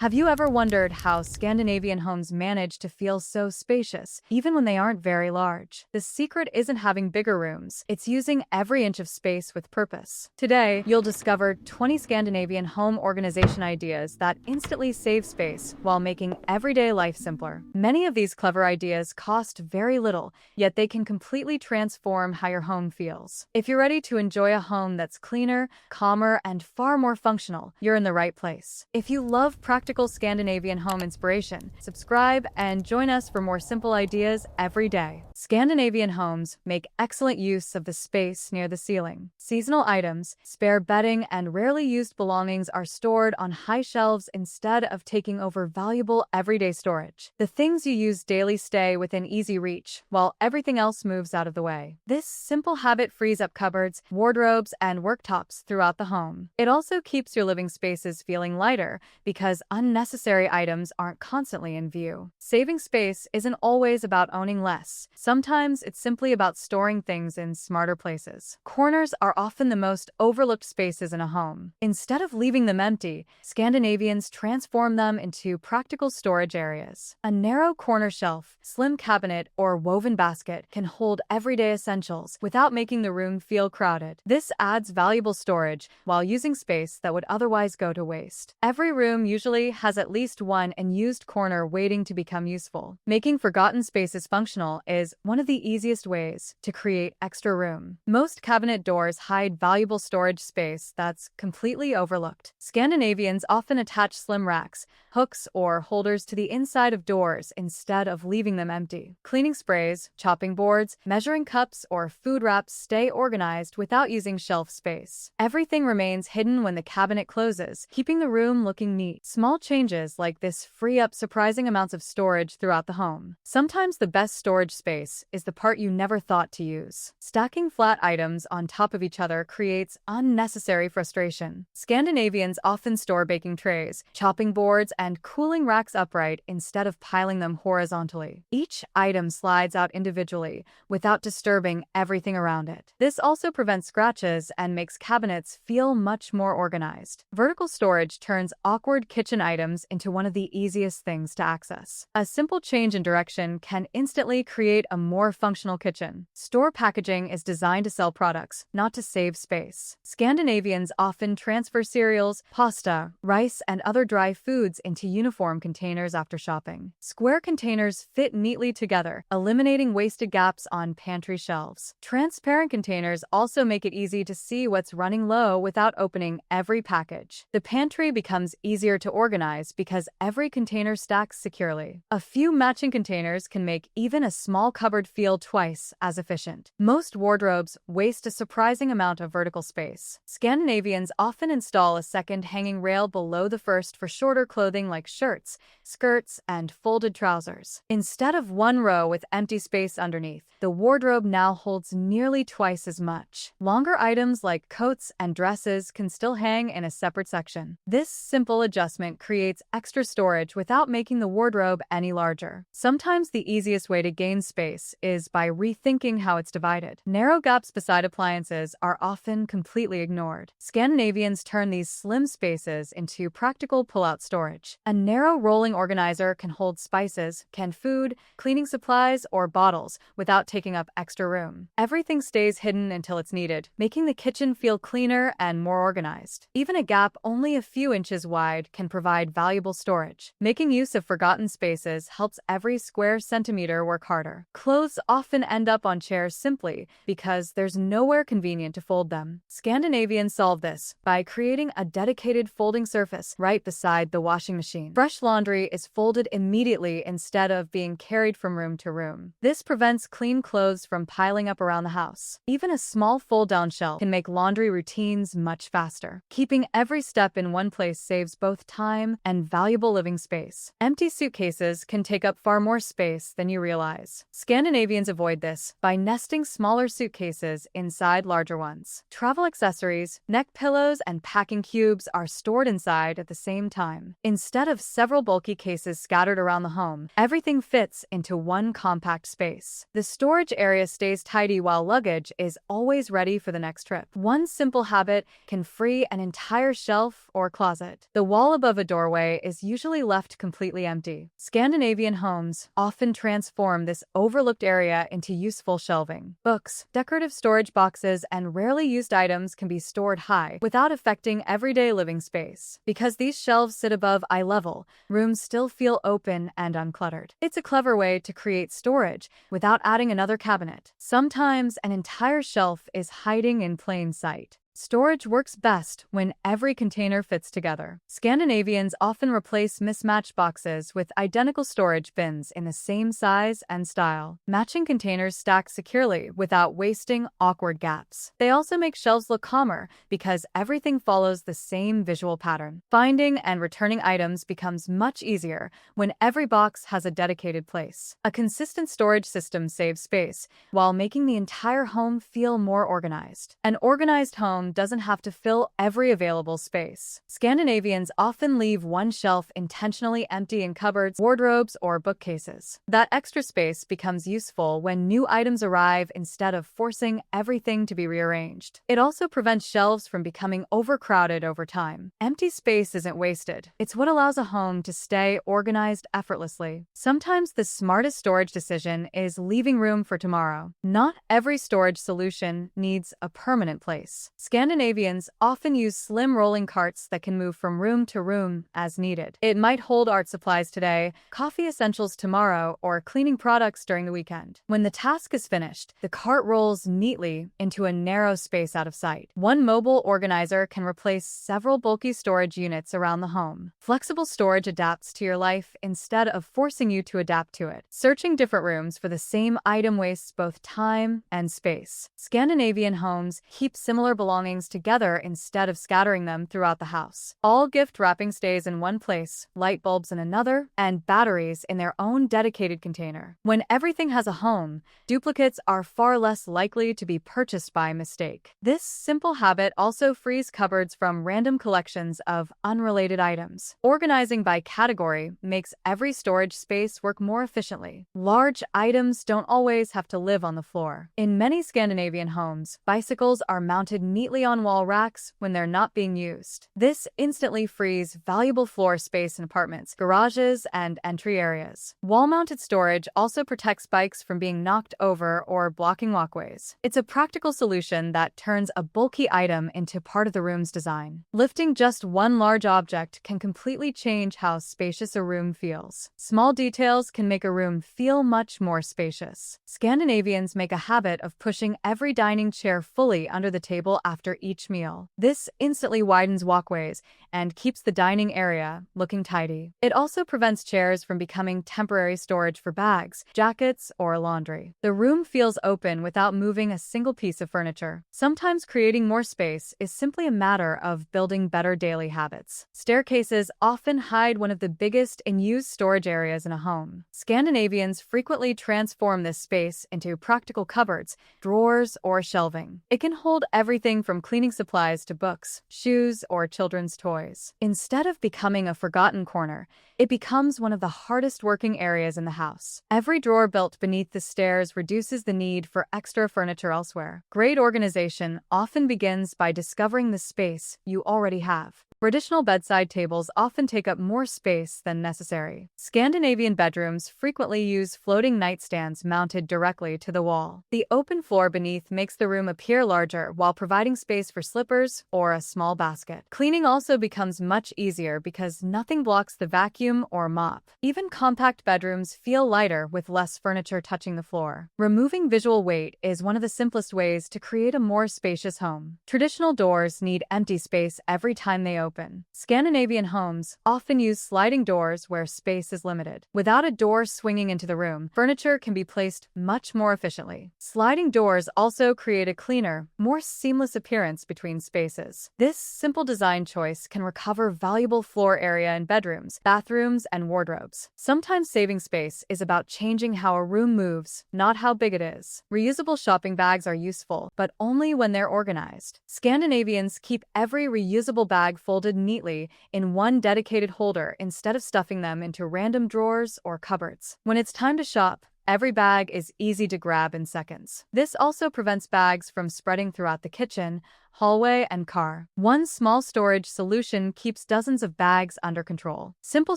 Have you ever wondered how Scandinavian homes manage to feel so spacious, even when they aren't very large? The secret isn't having bigger rooms, it's using every inch of space with purpose. Today, you'll discover 20 Scandinavian home organization ideas that instantly save space while making everyday life simpler. Many of these clever ideas cost very little, yet they can completely transform how your home feels. If you're ready to enjoy a home that's cleaner, calmer, and far more functional, you're in the right place. If you love practical Scandinavian home inspiration, subscribe and join us for more simple ideas every day. Scandinavian homes make excellent use of the space near the ceiling. Seasonal items, spare bedding, and rarely used belongings are stored on high shelves instead of taking over valuable everyday storage. The things you use daily stay within easy reach, while everything else moves out of the way. This simple habit frees up cupboards, wardrobes, and worktops throughout the home. It also keeps your living spaces feeling lighter because unnecessary items aren't constantly in view. Saving space isn't always about owning less. Sometimes it's simply about storing things in smarter places. Corners are often the most overlooked spaces in a home. Instead of leaving them empty, Scandinavians transform them into practical storage areas. A narrow corner shelf, slim cabinet, or woven basket can hold everyday essentials without making the room feel crowded. This adds valuable storage while using space that would otherwise go to waste. Every room usually has at least one unused corner waiting to become useful. Making forgotten spaces functional is one of the easiest ways to create extra room. Most cabinet doors hide valuable storage space that's completely overlooked. Scandinavians often attach slim racks, hooks, or holders to the inside of doors instead of leaving them empty. Cleaning sprays, chopping boards, measuring cups, or food wraps stay organized without using shelf space. Everything remains hidden when the cabinet closes, keeping the room looking neat. Small changes like this free up surprising amounts of storage throughout the home. Sometimes the best storage space is the part you never thought to use. Stacking flat items on top of each other creates unnecessary frustration. Scandinavians often store baking trays, chopping boards, and cooling racks upright instead of piling them horizontally. Each item slides out individually without disturbing everything around it. This also prevents scratches and makes cabinets feel much more organized. Vertical storage turns awkward kitchen items into one of the easiest things to access. A simple change in direction can instantly create a more functional kitchen. Store packaging is designed to sell products, not to save space. Scandinavians often transfer cereals, pasta, rice, and other dry foods into uniform containers after shopping. Square containers fit neatly together, eliminating wasted gaps on pantry shelves. Transparent containers also make it easy to see what's running low without opening every package. The pantry becomes easier to organize because every container stacks securely. A few matching containers can make even a small cupboard feel twice as efficient. Most wardrobes waste a surprising amount of vertical space. Scandinavians often install a second hanging rail below the first for shorter clothing like shirts, skirts, and folded trousers. Instead of one row with empty space underneath, the wardrobe now holds nearly twice as much. Longer items like coats and dresses can still hang in a separate section. This simple adjustment creates extra storage without making the wardrobe any larger. Sometimes the easiest way to gain space is by rethinking how it's divided. Narrow gaps beside appliances are often completely ignored. Scandinavians turn these slim spaces into practical pull-out storage. A narrow rolling organizer can hold spices, canned food, cleaning supplies, or bottles without taking up extra room. Everything stays hidden until it's needed, making the kitchen feel cleaner and more organized. Even a gap only a few inches wide can provide valuable storage. Making use of forgotten spaces helps every square centimeter work harder. Clothes often end up on chairs simply because there's nowhere convenient to fold them. Scandinavians solve this by creating a dedicated folding surface right beside the washing machine. Fresh laundry is folded immediately instead of being carried from room to room. This prevents clean clothes from piling up around the house. Even a small fold-down shelf can make laundry routines much faster. Keeping every step in one place saves both time and valuable living space. Empty suitcases can take up far more space than you realize. Scandinavians avoid this by nesting smaller suitcases inside larger ones. Travel accessories, neck pillows, and packing cubes are stored inside at the same time. Instead of several bulky cases scattered around the home, everything fits into one compact space. The storage area stays tidy while luggage is always ready for the next trip. One simple habit can free an entire shelf or closet. The wall above a doorway is usually left completely empty. Scandinavian homes often transform this overlooked area into useful shelving. Books, decorative storage boxes, and rarely used items can be stored high without affecting everyday living space. Because these shelves sit above eye level, rooms still feel open and uncluttered. It's a clever way to create storage without adding another cabinet. Sometimes an entire shelf is hiding in plain sight. Storage works best when every container fits together. Scandinavians often replace mismatched boxes with identical storage bins in the same size and style. Matching containers stack securely without wasting awkward gaps. They also make shelves look calmer because everything follows the same visual pattern. Finding and returning items becomes much easier when every box has a dedicated place. A consistent storage system saves space while making the entire home feel more organized. An organized home doesn't have to fill every available space. Scandinavians often leave one shelf intentionally empty in cupboards, wardrobes, or bookcases. That extra space becomes useful when new items arrive instead of forcing everything to be rearranged. It also prevents shelves from becoming overcrowded over time. Empty space isn't wasted. It's what allows a home to stay organized effortlessly. Sometimes the smartest storage decision is leaving room for tomorrow. Not every storage solution needs a permanent place. Scandinavians often use slim rolling carts that can move from room to room as needed. It might hold art supplies today, coffee essentials tomorrow, or cleaning products during the weekend. When the task is finished, the cart rolls neatly into a narrow space out of sight. One mobile organizer can replace several bulky storage units around the home. Flexible storage adapts to your life instead of forcing you to adapt to it. Searching different rooms for the same item wastes both time and space. Scandinavian homes keep similar belongings together instead of scattering them throughout the house. All gift wrapping stays in one place, light bulbs in another, and batteries in their own dedicated container. When everything has a home, duplicates are far less likely to be purchased by mistake. This simple habit also frees cupboards from random collections of unrelated items. Organizing by category makes every storage space work more efficiently. Large items don't always have to live on the floor. In many Scandinavian homes, bicycles are mounted neatly on wall racks when they're not being used. This instantly frees valuable floor space in apartments, garages, and entry areas. Wall-mounted storage also protects bikes from being knocked over or blocking walkways. It's a practical solution that turns a bulky item into part of the room's design. Lifting just one large object can completely change how spacious a room feels. Small details can make a room feel much more spacious. Scandinavians make a habit of pushing every dining chair fully under the table after each meal. This instantly widens walkways and keeps the dining area looking tidy. It also prevents chairs from becoming temporary storage for bags, jackets, or laundry. The room feels open without moving a single piece of furniture. Sometimes creating more space is simply a matter of building better daily habits. Staircases often hide one of the biggest and used storage areas in a home. Scandinavians frequently transform this space into practical cupboards, drawers, or shelving. It can hold everything from cleaning supplies to books, shoes, or children's toys. Instead of becoming a forgotten corner, it becomes one of the hardest working areas in the house. Every drawer built beneath the stairs reduces the need for extra furniture elsewhere. Great organization often begins by discovering the space you already have. Traditional bedside tables often take up more space than necessary. Scandinavian bedrooms frequently use floating nightstands mounted directly to the wall. The open floor beneath makes the room appear larger while providing space for slippers or a small basket. Cleaning also becomes much easier because nothing blocks the vacuum or mop. Even compact bedrooms feel lighter with less furniture touching the floor. Removing visual weight is one of the simplest ways to create a more spacious home. Traditional doors need empty space every time they open. Scandinavian homes often use sliding doors where space is limited. Without a door swinging into the room, furniture can be placed much more efficiently. Sliding doors also create a cleaner, more seamless appearance between spaces. This simple design choice can recover valuable floor area in bedrooms, bathrooms, and wardrobes. Sometimes saving space is about changing how a room moves, not how big it is. Reusable shopping bags are useful, but only when they're organized. Scandinavians keep every reusable bag folded neatly in one dedicated holder instead of stuffing them into random drawers or cupboards. When it's time to shop, every bag is easy to grab in seconds. This also prevents bags from spreading throughout the kitchen hallway, and car. One small storage solution keeps dozens of bags under control. Simple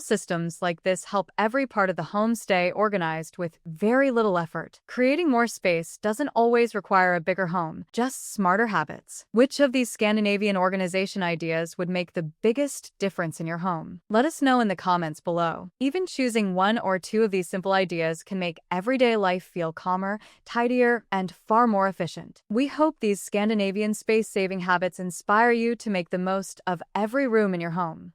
systems like this help every part of the home stay organized with very little effort. Creating more space doesn't always require a bigger home, just smarter habits. Which of these Scandinavian organization ideas would make the biggest difference in your home? Let us know in the comments below. Even choosing one or two of these simple ideas can make everyday life feel calmer, tidier, and far more efficient. We hope these Scandinavian space-saving habits inspire you to make the most of every room in your home.